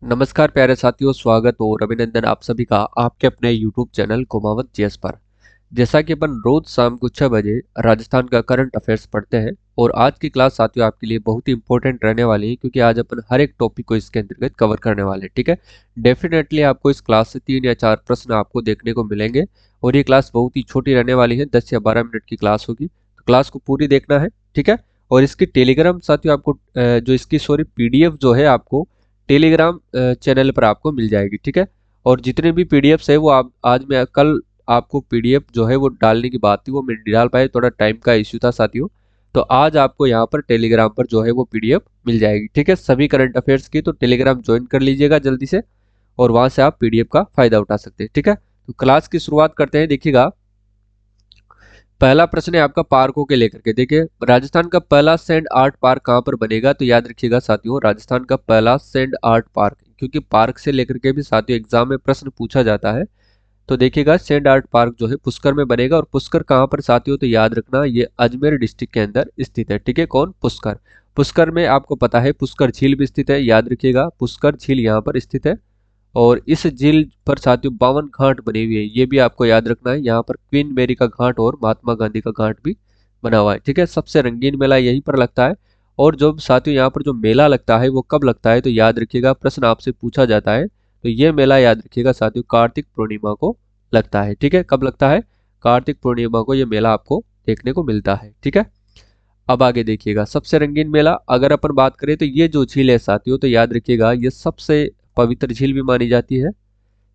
नमस्कार प्यारे साथियों, स्वागत और अभिनंदन आप सभी का आपके अपने YouTube चैनल कुमावत जीएस पर। जैसा कि अपन रोज शाम को 6 बजे राजस्थान का करंट अफेयर्स पढ़ते हैं और आज की क्लास साथियों आपके लिए बहुत ही इंपॉर्टेंट रहने वाली है, क्योंकि आज अपन हर एक टॉपिक को इसके अंतर्गत कवर करने वाले हैं। ठीक है, डेफिनेटली आपको इस क्लास से 3 या 4 प्रश्न आपको देखने को मिलेंगे और ये क्लास बहुत ही छोटी रहने वाली है, 10 या 12 मिनट की क्लास होगी, तो क्लास को पूरी देखना है। ठीक है, और इसकी टेलीग्राम साथियों आपको जो इसकी सॉरी पीडीएफ जो है आपको टेलीग्राम चैनल पर आपको मिल जाएगी। ठीक है, और जितने भी पीडीएफ्स है वो आप आज मैं कल आपको पीडीएफ जो है वो डालने की बात थी, वो मैं नहीं डाल पाया, थोड़ा टाइम का इश्यू था साथियों। तो आज आपको यहाँ पर टेलीग्राम पर जो है वो पीडीएफ मिल जाएगी। ठीक है, सभी करंट अफेयर्स की, तो टेलीग्राम ज्वाइन कर लीजिएगा जल्दी से और वहां से आप पीडीएफ का फायदा उठा सकते हैं। ठीक है, तो क्लास की शुरुआत करते हैं। देखिएगा, पहला प्रश्न है आपका पार्कों के लेकर के। देखिए, राजस्थान का पहला सैंड आर्ट पार्क कहाँ पर बनेगा? तो याद रखिएगा साथियों, राजस्थान का पहला सैंड आर्ट पार्क, क्योंकि पार्क से लेकर के भी साथियों एग्जाम में प्रश्न पूछा जाता है। तो देखिएगा, सैंड आर्ट पार्क जो है पुष्कर में बनेगा। और पुष्कर कहाँ पर साथियों? तो याद रखना, ये अजमेर डिस्ट्रिक्ट के अंदर स्थित है। ठीक है, कौन? पुष्कर। पुष्कर में आपको पता है पुष्कर झील भी स्थित है, याद रखिएगा पुष्कर झील यहाँ पर स्थित है। और इस झील पर साथियों 52 घाट बने हुए हैं, ये भी आपको याद रखना है। यहाँ पर क्वीन मेरी का घाट और महात्मा गांधी का घाट भी बना हुआ है। ठीक है, सबसे रंगीन मेला यहीं पर लगता है। और जो साथियों यहाँ पर जो मेला लगता है वो कब लगता है? तो याद रखिएगा, प्रश्न आपसे पूछा जाता है तो ये मेला याद रखिएगा साथियों कार्तिक पूर्णिमा को लगता है। ठीक है, कब लगता है? कार्तिक पूर्णिमा को ये मेला आपको देखने को मिलता है। ठीक है, अब आगे देखिएगा, सबसे रंगीन मेला अगर अपन बात करें तो ये जो झील है साथियों, तो याद रखिएगा ये सबसे पवित्र झील भी मानी जाती है।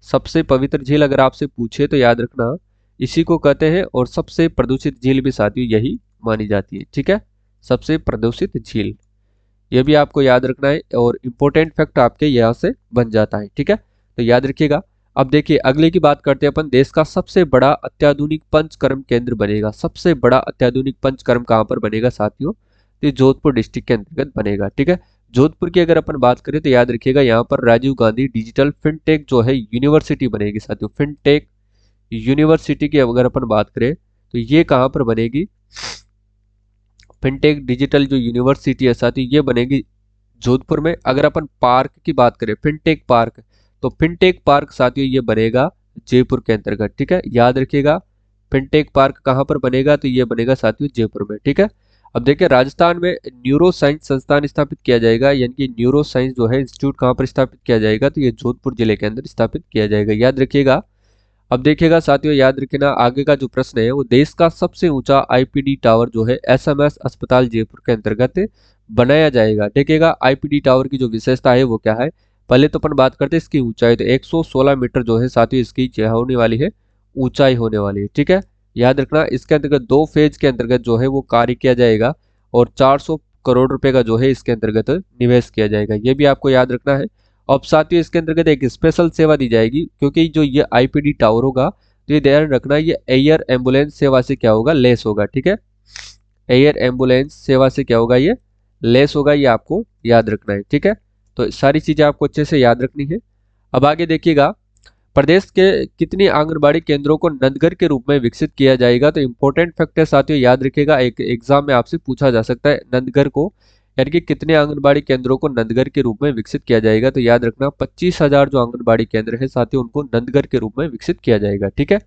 सबसे पवित्र झील अगर आपसे पूछे तो याद रखना इसी को कहते हैं। और सबसे प्रदूषित झील भी साथियों यही मानी जाती है। ठीक है, सबसे प्रदूषित झील, यह भी आपको याद रखना है और इंपॉर्टेंट फैक्ट आपके यहाँ से बन जाता है। ठीक है, तो याद रखिएगा। अब देखिए, अगले की बात करते हैं अपन। देश का सबसे बड़ा अत्याधुनिक पंचकर्म केंद्र बनेगा। सबसे बड़ा अत्याधुनिक पंचकर्म कहाँ पर बनेगा साथियों? तो ये जोधपुर डिस्ट्रिक्ट के अंतर्गत बनेगा। ठीक है, जोधपुर की अगर अपन बात करें तो याद रखिएगा यहाँ पर राजीव गांधी डिजिटल फिनटेक जो है यूनिवर्सिटी बनेगी साथियों। फिनटेक यूनिवर्सिटी की अगर अपन बात करें तो ये कहाँ पर बनेगी? फिनटेक डिजिटल जो यूनिवर्सिटी है साथियों ये बनेगी जोधपुर में। अगर अपन पार्क की बात करें, फिनटेक पार्क, तो फिनटेक पार्क साथियों ये बनेगा जयपुर के अंतर्गत। ठीक है, याद रखिएगा फिनटेक पार्क कहाँ पर बनेगा? तो ये बनेगा साथियों जयपुर में। ठीक है, अब देखिए, राजस्थान में न्यूरो साइंस संस्थान स्थापित किया जाएगा, यानी कि न्यूरो साइंस जो है इंस्टीट्यूट कहाँ पर स्थापित किया जाएगा? तो ये जोधपुर जिले के अंदर स्थापित किया जाएगा, याद रखिएगा। अब देखिएगा साथियों, याद रखना आगे का जो प्रश्न है वो देश का सबसे ऊंचा आईपीडी टावर जो है एसएमएस अस्पताल जयपुर के अंतर्गत बनाया जाएगा। देखिएगा, आईपीडी टावर की जो विशेषता है वो क्या है? पहले तो अपन बात करते हैं इसकी ऊंचाई, तो 116 मीटर जो है साथियों इसकी क्या होने वाली है? ऊंचाई होने वाली है। ठीक है, याद रखना इसके अंतर्गत 2 फेज के अंतर्गत जो है वो कार्य किया जाएगा और 400 करोड़ रुपए का जो है इसके अंतर्गत निवेश किया जाएगा, ये भी आपको याद रखना है। अब साथियों इसके अंतर्गत एक स्पेशल सेवा दी जाएगी, क्योंकि जो ये आईपीडी टावर होगा तो ये ध्यान रखना ये एयर एम्बुलेंस सेवा से क्या होगा? लेस होगा। ठीक है, एयर एम्बुलेंस सेवा से क्या होगा? ये लेस होगा, ये आपको याद रखना है। ठीक है, तो सारी चीजें आपको अच्छे से याद रखनी है। अब आगे देखिएगा, प्रदेश के कितने आंगनबाड़ी केंद्रों को नंदघर के रूप में विकसित किया जाएगा? तो इंपॉर्टेंट फैक्ट है साथियों, याद रखिएगा, एक एग्जाम में आपसे पूछा जा सकता है नंदघर को, यानी कि कितने आंगनबाड़ी केंद्रों को नंदघर के रूप में विकसित किया जाएगा? तो याद रखना 25,000 जो आंगनबाड़ी केंद्र है साथियों उनको नंदघर के रूप में विकसित किया जाएगा। ठीक है,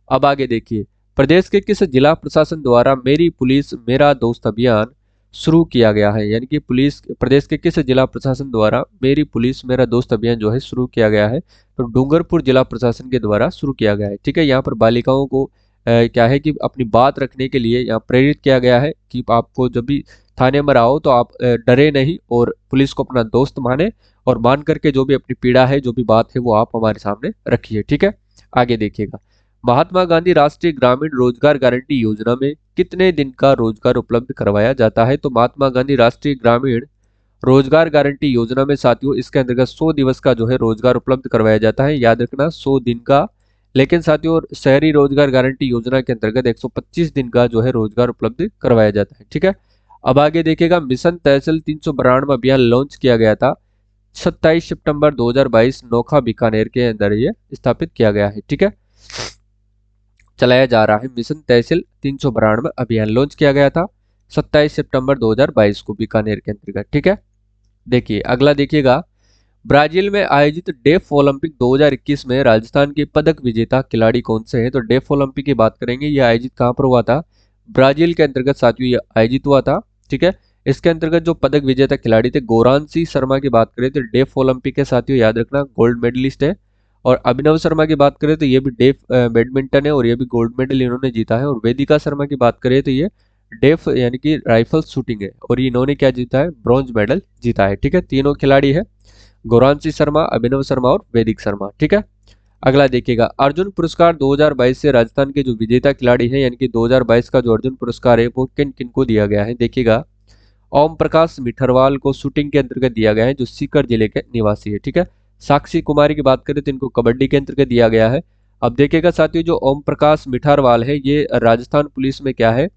अब आगे देखिए, प्रदेश के किस जिला प्रशासन द्वारा मेरी पुलिस मेरा दोस्त अभियान शुरू किया गया है? यानी कि पुलिस प्रदेश के किस जिला प्रशासन द्वारा मेरी पुलिस मेरा दोस्त अभियान जो है शुरू किया गया है? तो डूंगरपुर जिला प्रशासन के द्वारा शुरू किया गया है। ठीक है, यहाँ पर बालिकाओं को क्या है कि अपनी बात रखने के लिए यहाँ प्रेरित किया गया है कि आपको जब भी थाने में आओ तो आप डरे नहीं और पुलिस को अपना दोस्त माने और मान करके जो भी अपनी पीड़ा है, जो भी बात है वो आप हमारे सामने रखिए। ठीक है, आगे देखिएगा, महात्मा गांधी राष्ट्रीय ग्रामीण रोजगार गारंटी योजना में कितने दिन का रोजगार उपलब्ध करवाया जाता है? तो महात्मा गांधी राष्ट्रीय ग्रामीण रोजगार गारंटी योजना में साथियों इसके अंतर्गत 100 दिवस का जो है रोजगार उपलब्ध करवाया जाता है, याद रखना 100 दिन का। लेकिन साथियों शहरी रोजगार गारंटी योजना के अंतर्गत 125 दिन का जो है रोजगार उपलब्ध करवाया जाता है। ठीक है, अब आगे देखिएगा, मिशन तहसील 392 अभियान लॉन्च किया गया था 27 सितंबर 2022 नोखा बीकानेर के अंदर ये स्थापित किया गया है। ठीक है, चलाया जा रहा है मिशन तहसील 392 अभियान लॉन्च किया गया था 27 सितंबर 2022 को बीकानेर के अंतर्गत। ठीक है, देखिए अगला देखिएगा, ब्राजील में आयोजित डेफ ओलंपिक 2021 में राजस्थान के पदक विजेता खिलाड़ी कौन से हैं? तो डेफ ओलंपिक की बात करेंगे, ये आयोजित कहाँ पर हुआ था? ब्राजील के अंतर्गत साथियों ये आयोजित हुआ था। ठीक है, इसके अंतर्गत जो पदक विजेता खिलाड़ी थे गोरांसी शर्मा की बात करें तो डेफ ओलंपिक के साथियों याद रखना गोल्ड मेडलिस्ट है। और अभिनव शर्मा की बात करें तो ये भी डेफ बैडमिंटन है और ये भी गोल्ड मेडल इन्होंने जीता है। और वेदिका शर्मा की बात करें तो ये डेफ यानी कि राइफल शूटिंग है और इन्होंने क्या जीता है? ब्रॉन्ज मेडल जीता है। ठीक है, तीनों खिलाड़ी है, गौरांशी शर्मा, अभिनव शर्मा और वैदिक शर्मा। ठीक है, अगला देखिएगा अर्जुन पुरस्कार 2022 से राजस्थान के जो विजेता खिलाड़ी हैं यानी कि 2022 का जो अर्जुन पुरस्कार है वो किन किन को दिया गया है? देखिएगा ओम प्रकाश मिठरवाल को शूटिंग के अंतर्गत दिया गया है जो सीकर जिले के निवासी है। ठीक है, साक्षी कुमारी की बात करें तो इनको कबड्डी के अंतर्गत दिया गया है। अब देखिएगा साथियों जो ओम प्रकाश मिठारवाल है ये राजस्थान पुलिस में क्या है?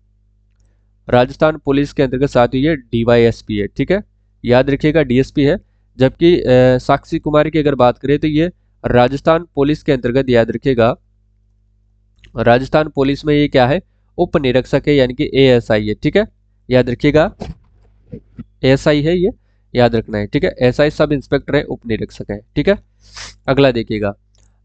राजस्थान पुलिस के अंतर्गत साथियों ये डीवाईएसपी है। ठीक है, याद रखिएगा डीएसपी है। जबकि साक्षी कुमारी की अगर बात करें तो ये राजस्थान पुलिस के अंतर्गत याद रखिएगा राजस्थान पुलिस में ये क्या है? उप निरीक्षक है यानी कि एएसआई है। ठीक है, याद रखिएगा एएसआई है ये, याद रखना है। ठीक है, एसआई सब इंस्पेक्टर है, उप निरीक्षक है। ठीक है, अगला देखिएगा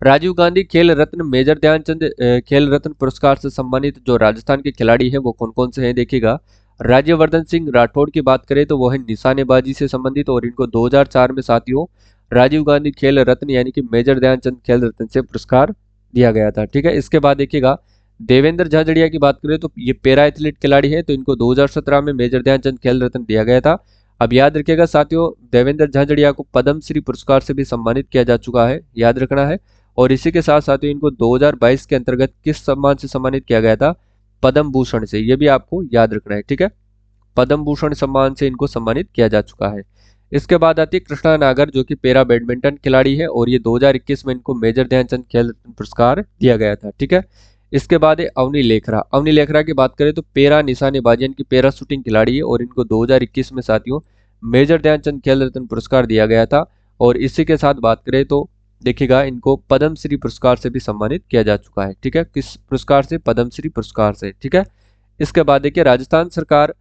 राजीव गांधी खेल रत्न मेजर ध्यानचंद खेल रत्न पुरस्कार से सम्मानित जो राजस्थान के खिलाड़ी हैं वो कौन कौन से हैं? देखिएगा राज्यवर्धन सिंह राठौड़ की बात करें तो वो है निशानेबाजी से संबंधित और इनको 2004 में साथियों राजीव गांधी खेल रत्न यानी कि मेजर ध्यानचंद खेल रत्न से पुरस्कार दिया गया था। ठीक है, इसके बाद देखिएगा देवेंद्र झाझड़िया की बात करें तो ये पैरा एथलीट खिलाड़ी है तो इनको 2017 में मेजर ध्यानचंद खेल रत्न दिया गया था। अब याद रखिएगा साथियों देवेंद्र झाझड़िया को पद्मश्री पुरस्कार से भी सम्मानित किया जा चुका है, याद रखना है। और इसी के साथ साथियों इनको 2022 के अंतर्गत किस सम्मान से सम्मानित किया गया था? पद्म भूषण से, ये भी आपको याद रखना है। ठीक है, पद्म भूषण सम्मान से इनको सम्मानित किया जा चुका है। इसके बाद आती है कृष्णा नागर जो कि पैरा बैडमिंटन खिलाड़ी है और ये 2021 में इनको मेजर ध्यानचंद खेल रत्न पुरस्कार दिया गया था। ठीक है, इसके बाद है अवनी लेखरा। अवनी लेखरा की बात करें तो पैरा निशानेबाजी यानी कि पैरा शूटिंग खिलाड़ी है और इनको 2021 में साथियों मेजर ध्यानचंद खेल रत्न पुरस्कार दिया गया था। और इसी के साथ बात करें तो देखिएगा इनको पद्मश्री पुरस्कार से भी सम्मानित किया जा चुका है। ठीक है, किस पुरस्कार से? पद्मश्री पुरस्कार से। ठीक है, इसके बाद देखिए राजस्थान सरकार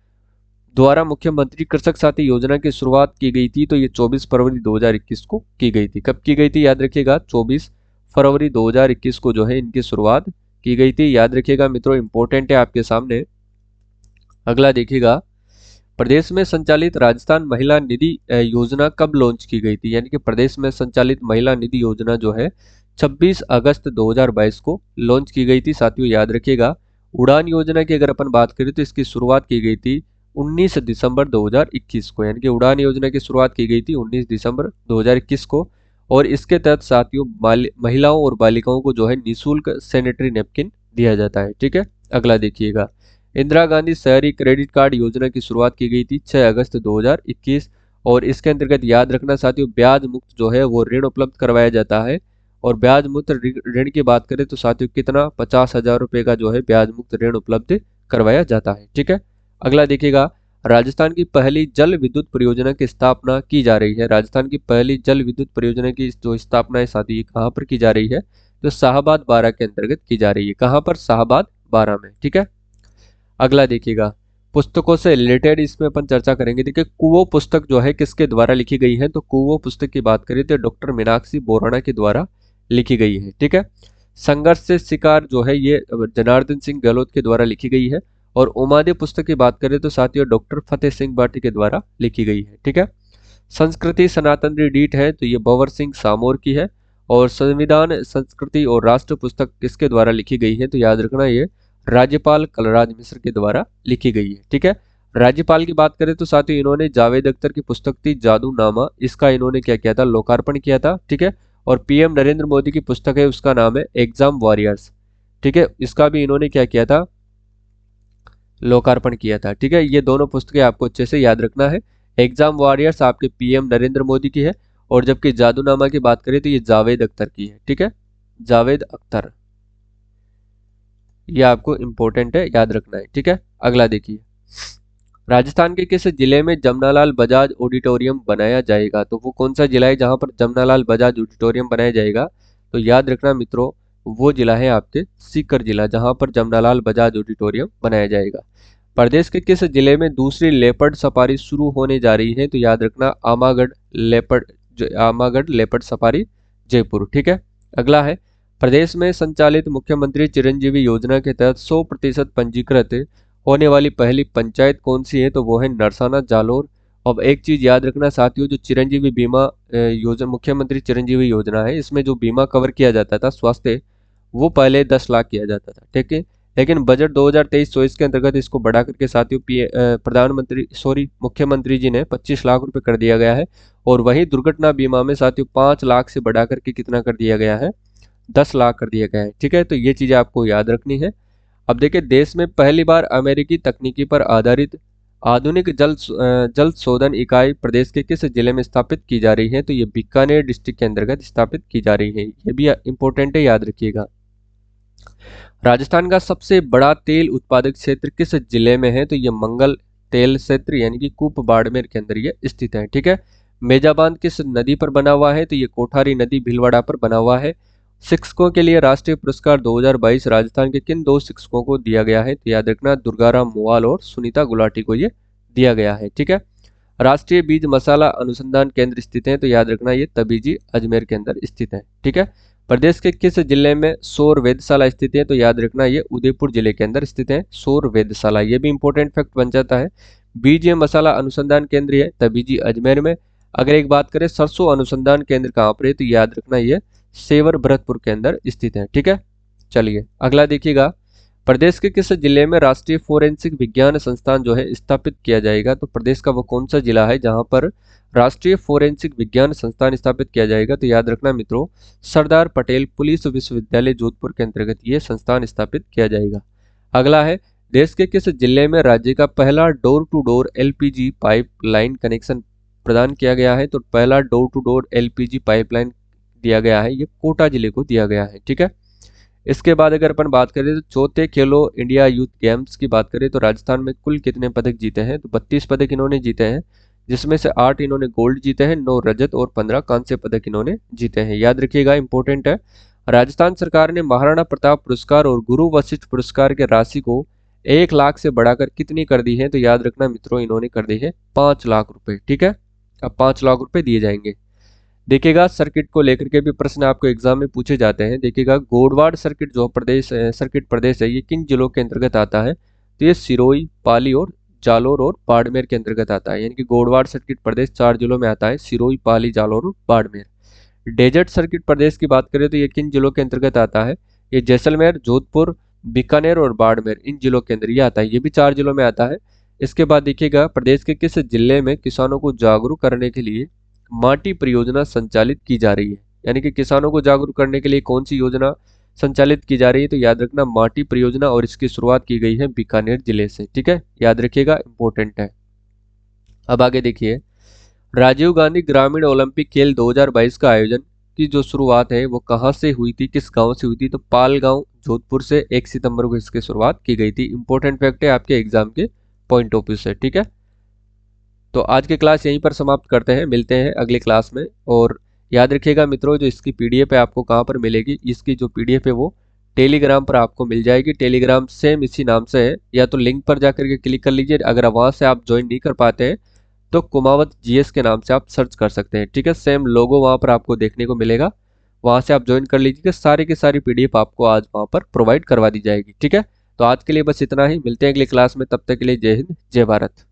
द्वारा मुख्यमंत्री कृषक साथी योजना की शुरुआत की गई थी तो ये 24 फरवरी 2021 को की गई थी। कब की गई थी? याद रखिएगा 24 फरवरी 2021 को जो है इनकी शुरुआत की गई थी, याद रखिएगा मित्रों, इंपॉर्टेंट है आपके सामने। अगला देखिएगा प्रदेश में संचालित राजस्थान महिला निधि योजना कब लॉन्च की गई थी? यानी कि प्रदेश में संचालित महिला निधि योजना जो है 26 अगस्त 2022 को लॉन्च की गई थी। साथियों याद रखिएगा उड़ान योजना की अगर अपन बात करें तो इसकी शुरुआत की गई थी 19 दिसंबर 2021 को, यानी कि उड़ान योजना की शुरुआत की गई थी 19 दिसंबर 2021 को। और इसके तहत साथियों महिलाओं और बालिकाओं को जो है निःशुल्क सैनिटरी नैपकिन दिया जाता है। ठीक है, अगला देखिएगा इंदिरा गांधी शहरी क्रेडिट कार्ड योजना की शुरुआत की गई थी 6 अगस्त 2021 और इसके अंतर्गत याद रखना साथियों ब्याज मुक्त जो है वो ऋण उपलब्ध करवाया जाता है। और ब्याज मुक्त ऋण की बात करें तो साथियों कितना? 50,000 रुपए का जो है ब्याज मुक्त ऋण उपलब्ध करवाया जाता है। ठीक है, अगला देखिएगा राजस्थान की पहली जल विद्युत परियोजना की स्थापना की जा रही है। राजस्थान की पहली जल विद्युत परियोजना की जो स्थापना है साथी कहाँ पर की जा रही है? तो शाहबाद बारा के अंतर्गत की जा रही है। कहाँ पर? शाहबाद बारा में। ठीक है, अगला देखिएगा पुस्तकों से रिलेटेड इसमें अपन चर्चा करेंगे। देखिए कुओ पुस्तक जो है किसके द्वारा लिखी गई है? तो कुओ पुस्तक की बात करें तो डॉक्टर मीनाक्षी बोराना के द्वारा लिखी गई है। ठीक है, संघर्ष से शिकार जो है ये जनार्दन सिंह गहलोत के द्वारा लिखी गई है। और उमादे पुस्तक की बात करें तो साथियों डॉक्टर फतेह सिंह बाटी के द्वारा लिखी गई है। ठीक है, संस्कृति सनातन डीट है तो ये बवर सिंह सामोर की है। और संविधान संस्कृति और राष्ट्र पुस्तक किसके द्वारा लिखी गई है? तो याद रखना ये राज्यपाल कलराज मिश्र के द्वारा लिखी गई है। ठीक है, राज्यपाल की बात करें तो साथियों इन्होंने जावेद अख्तर की पुस्तक थी जादूनामा, इसका इन्होंने क्या किया था? लोकार्पण किया था। ठीक है, और पीएम नरेंद्र मोदी की पुस्तक है उसका नाम है एग्जाम वॉरियर्स। ठीक है, इसका भी इन्होंने क्या किया था? लोकार्पण किया था। ठीक है, ये दोनों पुस्तकें आपको अच्छे से याद रखना है। एग्जाम वॉरियर्स आपके पीएम नरेंद्र मोदी की है और जबकि जादूनामा की बात करें तो ये जावेद अख्तर की है। ठीक है, जावेद अख्तर, ये आपको इंपॉर्टेंट है, याद रखना है। ठीक है, अगला देखिए राजस्थान के किस जिले में जमनालाल बजाज ऑडिटोरियम बनाया जाएगा? तो वो कौन सा जिला है जहां पर जमनालाल बजाज ऑडिटोरियम बनाया जाएगा? तो याद रखना मित्रों वो जिला है आपके सीकर जिला, जहां पर जमनालाल बजाज ऑडिटोरियम बनाया जाएगा। प्रदेश के किस जिले में दूसरी लेपर्ड सफारी शुरू होने जा रही है? तो याद रखना Amagarh leopard Amagarh leopard safari Jaipur. ठीक है, अगला है प्रदेश में संचालित मुख्यमंत्री चिरंजीवी योजना के तहत 100% पंजीकृत होने वाली पहली पंचायत कौन सी है? तो वो है नरसाना जालोर। अब एक चीज याद रखना साथियों, जो चिरंजीवी बीमा योजना, मुख्यमंत्री चिरंजीवी योजना है, इसमें जो बीमा कवर किया जाता था स्वास्थ्य, वो पहले 10 लाख किया जाता था। ठीक है, लेकिन बजट 2023-24 के अंतर्गत इसको बढ़ा करके साथियों मुख्यमंत्री जी ने 25 लाख रुपए कर दिया गया है। और वहीं दुर्घटना बीमा में साथियों 5 लाख से बढ़ा करके कितना कर दिया गया है? 10 लाख कर दिया गया है। ठीक है, तो ये चीजें आपको याद रखनी है। अब देखिए, देश में पहली बार अमेरिकी तकनीकी पर आधारित आधुनिक जल शोधन इकाई प्रदेश के किस जिले में स्थापित की जा रही है? तो ये बीकानेर डिस्ट्रिक्ट के अंतर्गत स्थापित की जा रही है। ये भी इंपॉर्टेंट है, याद रखिएगा। राजस्थान का सबसे बड़ा तेल उत्पादक क्षेत्र किस जिले में है? तो ये मंगल तेल क्षेत्र यानी कि कूप बाड़मेर के अंदर ये स्थित है। ठीक है, मेजा बांध किस नदी पर बना हुआ है? तो ये कोठारी नदी भीलवाड़ा पर बना हुआ है। शिक्षकों के लिए राष्ट्रीय पुरस्कार 2022 राजस्थान के किन 2 शिक्षकों को दिया गया है? तो याद रखना, दुर्गाराम मोवाल और सुनीता गुलाटी को ये दिया गया है। ठीक है, राष्ट्रीय बीज मसाला अनुसंधान केंद्र स्थित है? तो याद रखना, ये तबीजी अजमेर के अंदर स्थित है। ठीक है, प्रदेश के किस जिले में सौर वेधशाला स्थित है? तो याद रखना, ये उदयपुर जिले के अंदर स्थित है सौर वेधशाला। ये भी इंपॉर्टेंट फैक्ट बन जाता है। बीज मसाला अनुसंधान केंद्र है तबीजी अजमेर में। अगर एक बात करें सरसों अनुसंधान केंद्र कहाँ पर है? तो याद रखना, ये सेवर भरतपुर के अंदर स्थित है। ठीक है, चलिए अगला देखिएगा, प्रदेश के किस जिले में राष्ट्रीय फोरेंसिक विज्ञान संस्थान जो है स्थापित किया जाएगा? तो प्रदेश का वो कौन सा जिला है जहां पर राष्ट्रीय फोरेंसिक विज्ञान संस्थान स्थापित किया जाएगा? तो याद रखना मित्रों, सरदार पटेल पुलिस विश्वविद्यालय जोधपुर के अंतर्गत ये संस्थान स्थापित किया जाएगा। अगला है, देश के किस जिले में राज्य का पहला door to door LPG pipeline connection प्रदान किया गया है? तो पहला door to door LPG pipeline दिया गया है, ये कोटा जिले को दिया गया है। ठीक है, इसके बाद अगर अपन बात करें तो चौथे खेलो इंडिया यूथ गेम्स की बात करें तो राजस्थान में कुल कितने पदक जीते हैं? तो 32 पदक इन्होंने जीते हैं, जिसमें से 8 इन्होंने गोल्ड जीते हैं, 9 रजत और 15 कांस्य पदक इन्होंने जीते हैं। याद रखिएगा, इंपॉर्टेंट है। राजस्थान सरकार ने महाराणा प्रताप पुरस्कार और गुरु वशिष्ठ पुरस्कार के राशि को 1 लाख से बढ़ाकर कितनी कर दी है? तो याद रखना मित्रों, इन्होंने कर दी है 5 लाख रुपए। ठीक है, अब 5 लाख रुपए दिए जाएंगे। देखिएगा, सर्किट को लेकर के भी प्रश्न आपको एग्जाम में पूछे जाते हैं। देखिएगा, गोडवाड़ सर्किट जो सर्किट प्रदेश है, ये किन जिलों के अंतर्गत आता है? तो ये सिरोही, पाली और जालोर और बाड़मेर के अंतर्गत आता है। यानी कि गोडवाड़ सर्किट प्रदेश 4 जिलों में आता है, सिरोही, पाली, जालोर और बाड़मेर। डेजर्ट सर्किट प्रदेश की बात करें तो ये किन जिलों के अंतर्गत आता है? ये जैसलमेर, जोधपुर, बीकानेर और बाड़मेर, इन जिलों के अंदर ये आता है। ये भी 4 जिलों में आता है। इसके बाद देखिएगा, प्रदेश के किस जिले में किसानों को जागरूक करने के लिए माटी परियोजना संचालित की जा रही है? यानी कि किसानों को जागरूक करने के लिए कौन सी योजना संचालित की जा रही है? तो याद रखना, माटी परियोजना, और इसकी शुरुआत की गई है बीकानेर जिले से। ठीक है, याद रखिएगा, इंपॉर्टेंट है। अब आगे देखिए, राजीव गांधी ग्रामीण ओलंपिक खेल 2022 का आयोजन की जो शुरुआत है वो कहाँ से हुई थी, किस गांव से हुई थी? तो पाल गांव, जोधपुर से 1 सितंबर को इसकी शुरुआत की गई थी। इंपॉर्टेंट फैक्ट है आपके एग्जाम के पॉइंट ऑफ व्यू से। ठीक है, तो आज की क्लास यहीं पर समाप्त करते हैं, मिलते हैं अगली क्लास में। और याद रखिएगा मित्रों, जो इसकी पीडीएफ है आपको कहाँ पर मिलेगी? इसकी जो पीडीएफ है वो टेलीग्राम पर आपको मिल जाएगी। टेलीग्राम सेम इसी नाम से है, या तो लिंक पर जाकर के क्लिक कर लीजिए। अगर वहाँ से आप ज्वाइन नहीं कर पाते हैं तो कुमावत जीएस के नाम से आप सर्च कर सकते हैं। ठीक है, सेम लोगो वहाँ पर आपको देखने को मिलेगा, वहाँ से आप ज्वाइन कर लीजिएगा। सारी की सारी पीडीएफ आपको आज वहाँ पर प्रोवाइड करवा दी जाएगी। ठीक है, तो आज के लिए बस इतना ही, मिलते हैं अगली क्लास में। तब तक के लिए जय हिंद, जय भारत।